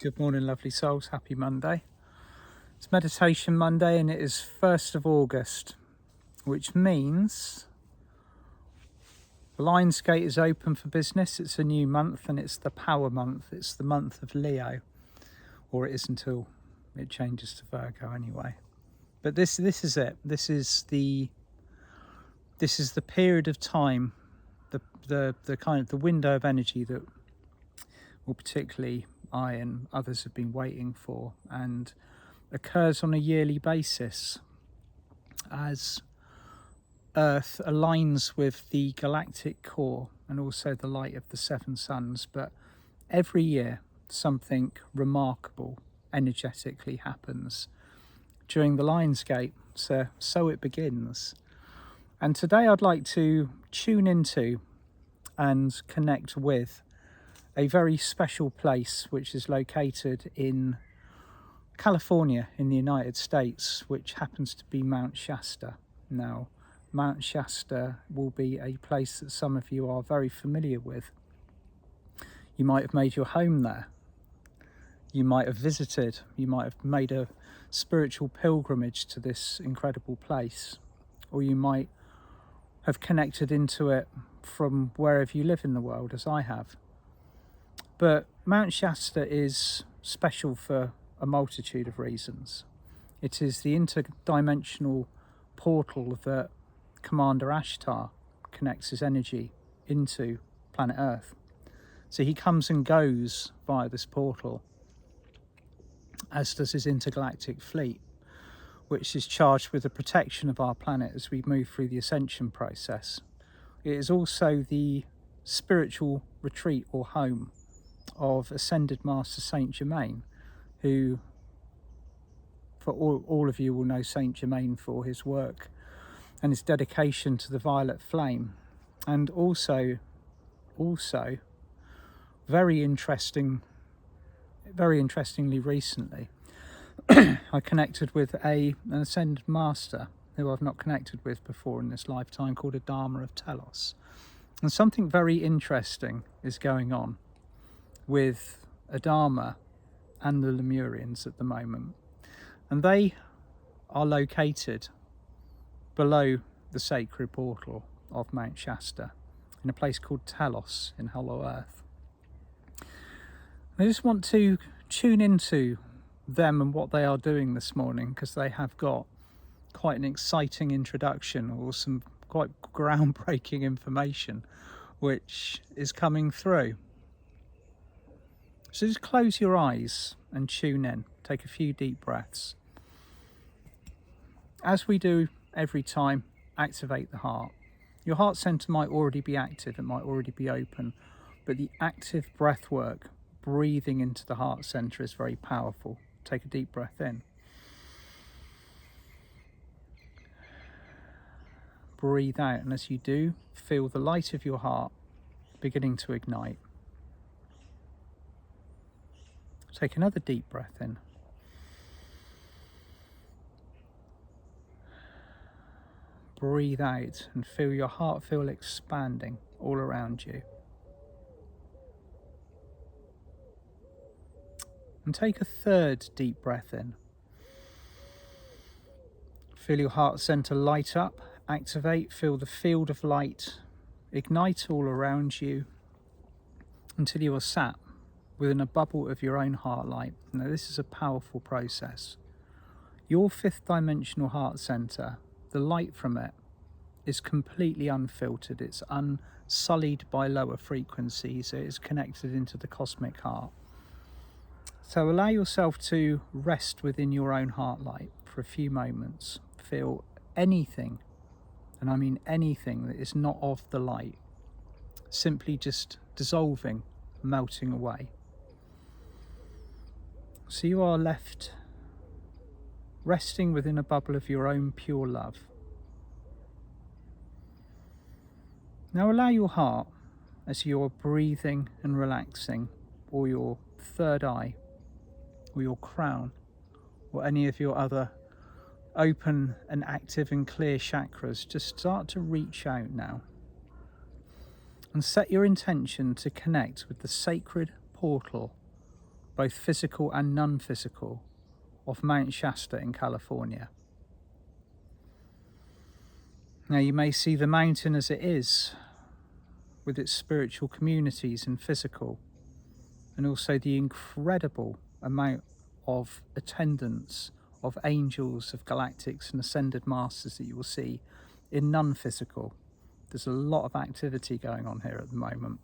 Good morning, lovely souls. Happy Monday. It's Meditation Monday and it is 1st of August, which means the Lions Gate is open for business. It's a new month and it's the power month. It's the month of Leo, or it is until it changes to Virgo anyway. But this is it. This is the period of time, the kind of the window of energy that will particularly I and others have been waiting for, and occurs on a yearly basis as Earth aligns with the galactic core and also the light of the seven suns. But every year something remarkable energetically happens during the Lions Gate, so it begins. And today I'd like to tune into and connect with a very special place which is located in California in the United States, which happens to be Mount Shasta. Now, Mount Shasta will be a place that some of you are very familiar with. You might have made your home there. You might have visited. You might have made a spiritual pilgrimage to this incredible place. Or you might have connected into it from wherever you live in the world, as I have. But Mount Shasta is special for a multitude of reasons. It is the interdimensional portal that Commander Ashtar connects his energy into planet Earth. So he comes and goes via this portal, as does his intergalactic fleet, which is charged with the protection of our planet as we move through the ascension process. It is also the spiritual retreat or home of Ascended Master Saint Germain, who, for all of you will know Saint Germain for his work and his dedication to the violet flame. And also very interestingly recently, I connected with an Ascended Master who I've not connected with before in this lifetime, called Adama of Telos. And something very interesting is going on with Adama and the Lemurians at the moment. And they are located below the sacred portal of Mount Shasta in a place called Telos in Hollow Earth. I just want to tune into them and what they are doing this morning, because they have got quite an exciting introduction, or some quite groundbreaking information which is coming through. So just close your eyes and tune in. Take a few deep breaths. As we do every time, activate the heart. Your heart center might already be active, it might already be open, but the active breath work, breathing into the heart center, is very powerful. Take a deep breath in. Breathe out, and as you do, feel the light of your heart beginning to ignite. Take another deep breath in. Breathe out and feel your heart expanding all around you. And take a third deep breath in. Feel your heart center light up, activate, feel the field of light ignite all around you until you are sat within a bubble of your own heart light. Now, this is a powerful process. Your fifth dimensional heart center, the light from it, is completely unfiltered. It's unsullied by lower frequencies. It is connected into the cosmic heart. So allow yourself to rest within your own heart light for a few moments. Feel anything, and I mean anything, that is not of the light, simply just dissolving, melting away. So you are left resting within a bubble of your own pure love. Now allow your heart, as you're breathing and relaxing, or your third eye, or your crown, or any of your other open and active and clear chakras, just start to reach out now and set your intention to connect with the sacred portal both physical and non-physical, of Mount Shasta in California. Now you may see the mountain as it is, with its spiritual communities and physical, and also the incredible amount of attendance of angels, of galactics and ascended masters that you will see in non-physical. There's a lot of activity going on here at the moment.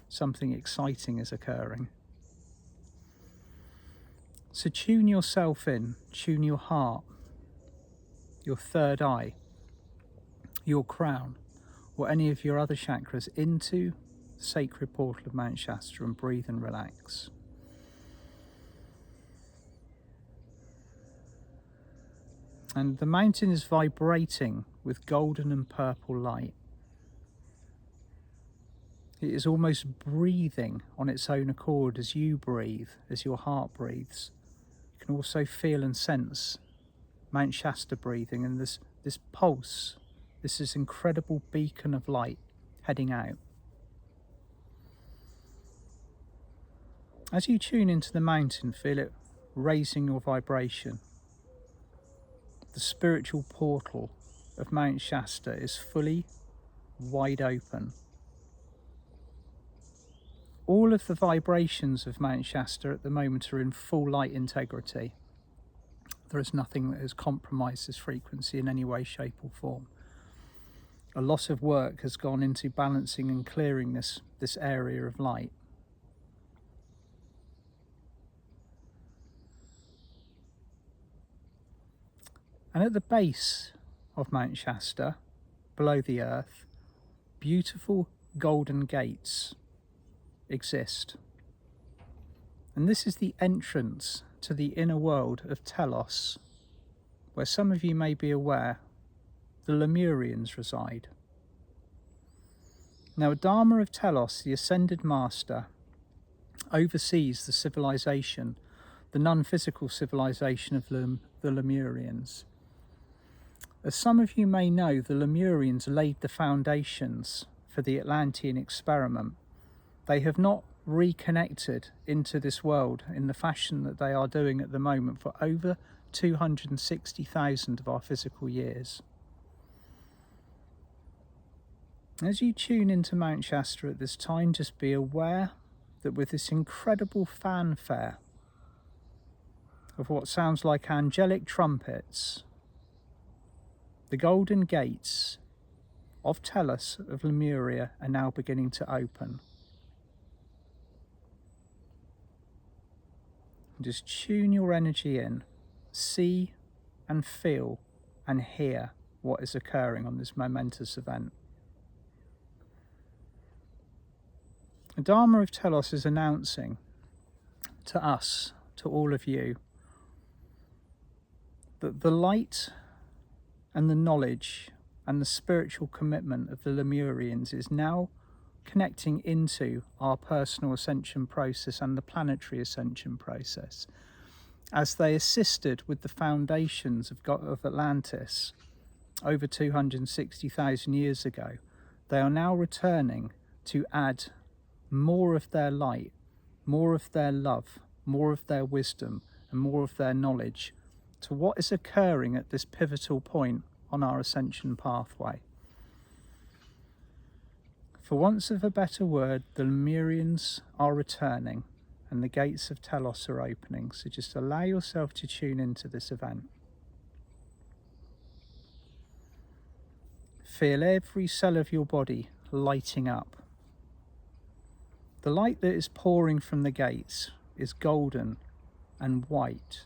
Something exciting is occurring. So tune yourself in, tune your heart, your third eye, your crown, or any of your other chakras into the sacred portal of Mount Shasta and breathe and relax. And the mountain is vibrating with golden and purple light. It is almost breathing on its own accord as you breathe, as your heart breathes. You can also feel and sense Mount Shasta breathing, and this pulse, this incredible beacon of light heading out. As you tune into the mountain, feel it raising your vibration. The spiritual portal of Mount Shasta is fully wide open. All of the vibrations of Mount Shasta at the moment are in full light integrity. There is nothing that has compromised this frequency in any way, shape or form. A lot of work has gone into balancing and clearing this area of light. And at the base of Mount Shasta, below the earth, beautiful golden gates exist. And this is the entrance to the inner world of Telos, where some of you may be aware the Lemurians reside. Now, Adama of Telos, the ascended master, oversees the civilization, the non-physical civilization of the Lemurians. As some of you may know, the Lemurians laid the foundations for the Atlantean experiment. They have not reconnected into this world in the fashion that they are doing at the moment for over 260,000 of our physical years. As you tune into Mount Shasta at this time, just be aware that with this incredible fanfare of what sounds like angelic trumpets, the golden gates of Telos of Lemuria are now beginning to open. Just tune your energy in, see and feel and hear what is occurring on this momentous event. The Adama of Telos is announcing to us, to all of you, that the light and the knowledge and the spiritual commitment of the Lemurians is now connecting into our personal ascension process and the planetary ascension process. As they assisted with the foundations of Atlantis over 260,000 years ago, they are now returning to add more of their light, more of their love, more of their wisdom, and more of their knowledge to what is occurring at this pivotal point on our ascension pathway. For want of a better word, the Lemurians are returning and the gates of Telos are opening. So just allow yourself to tune into this event. Feel every cell of your body lighting up. The light that is pouring from the gates is golden and white,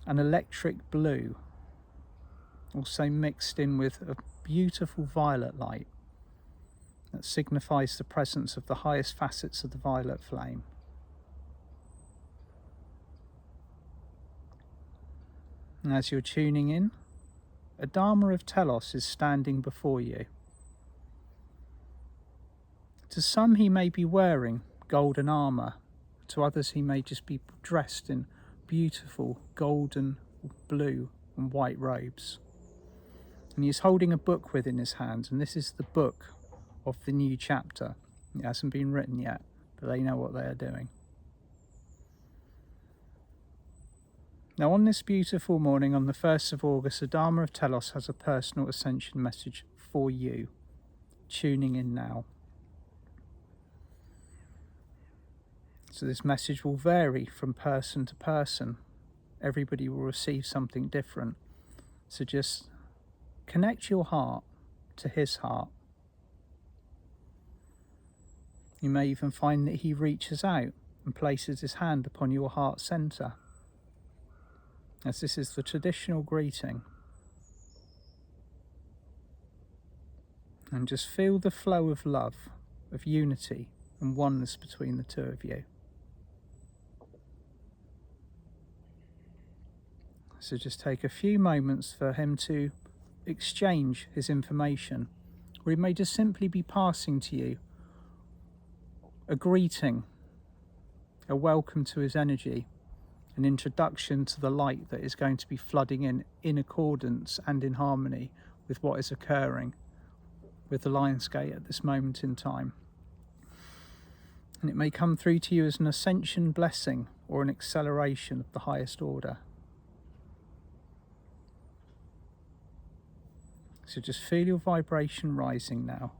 an electric blue, also mixed in with a beautiful violet light that signifies the presence of the highest facets of the violet flame. And as you're tuning in, Adama of Telos is standing before you. To some he may be wearing golden armour, to others he may just be dressed in beautiful golden, blue and white robes. And he is holding a book within his hands, and this is the book of the new chapter. It hasn't been written yet, but they know what they are doing. Now, on this beautiful morning, on the 1st of August, Adama of Telos has a personal ascension message for you, tuning in now. So this message will vary from person to person. Everybody will receive something different. So just connect your heart to his heart. You may even find that he reaches out and places his hand upon your heart center, as this is the traditional greeting. And just feel the flow of love, of unity and oneness between the two of you. So just take a few moments for him to exchange his information, or he may just simply be passing to you a greeting, a welcome to his energy, an introduction to the light that is going to be flooding in accordance and in harmony with what is occurring with the Lion's Gate at this moment in time. And it may come through to you as an ascension blessing or an acceleration of the highest order. So just feel your vibration rising now,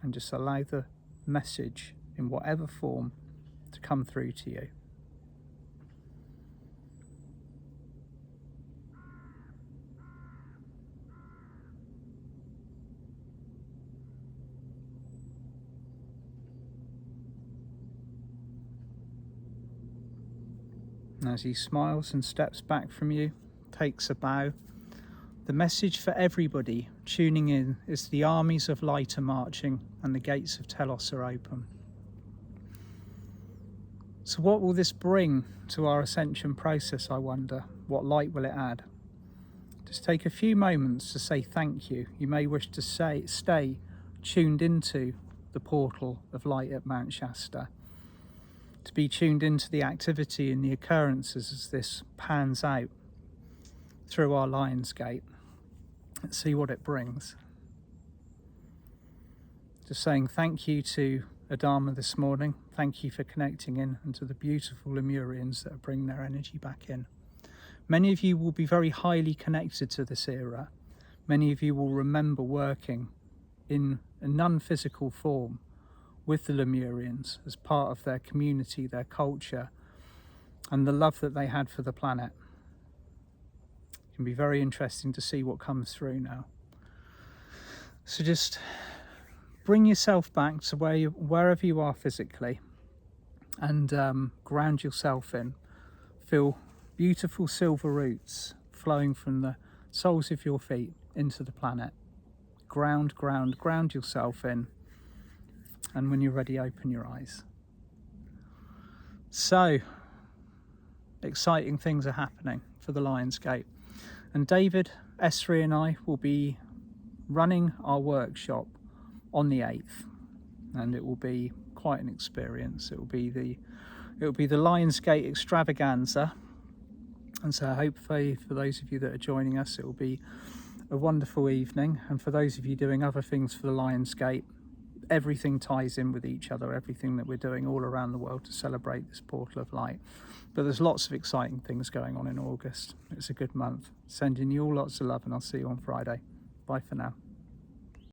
and just allow the message in whatever form to come through to you. And as he smiles and steps back from you, takes a bow, the message for everybody tuning in is the armies of light are marching and the gates of Telos are open. So what will this bring to our ascension process, I wonder? What light will it add? Just take a few moments to say thank you. You may wish to stay tuned into the portal of light at Mount Shasta, to be tuned into the activity and the occurrences as this pans out through our Lion's Gate. Let's see what it brings. Just saying thank you to Adama this morning. Thank you for connecting in, and to the beautiful Lemurians that are bringing their energy back in. Many of you will be very highly connected to this era. Many of you will remember working in a non-physical form with the Lemurians as part of their community, their culture, and the love that they had for the planet. It can be very interesting to see what comes through now. So just bring yourself back to wherever you are physically, and ground yourself in. Feel beautiful silver roots flowing from the soles of your feet into the planet. Ground yourself in, and when you're ready, open your eyes. So, exciting things are happening for the Lion's Gate, and David, Esri and I will be running our workshop on the 8th, and it will be quite an experience. It will be the Lion's Gate extravaganza, and so hopefully for those of you that are joining us, it will be a wonderful evening. And for those of you doing other things for the Lion's Gate, everything ties in with each other, everything that we're doing all around the world to celebrate this portal of light. But there's lots of exciting things going on in August. It's a good month. Sending you all lots of love, and I'll see you on Friday. Bye for now.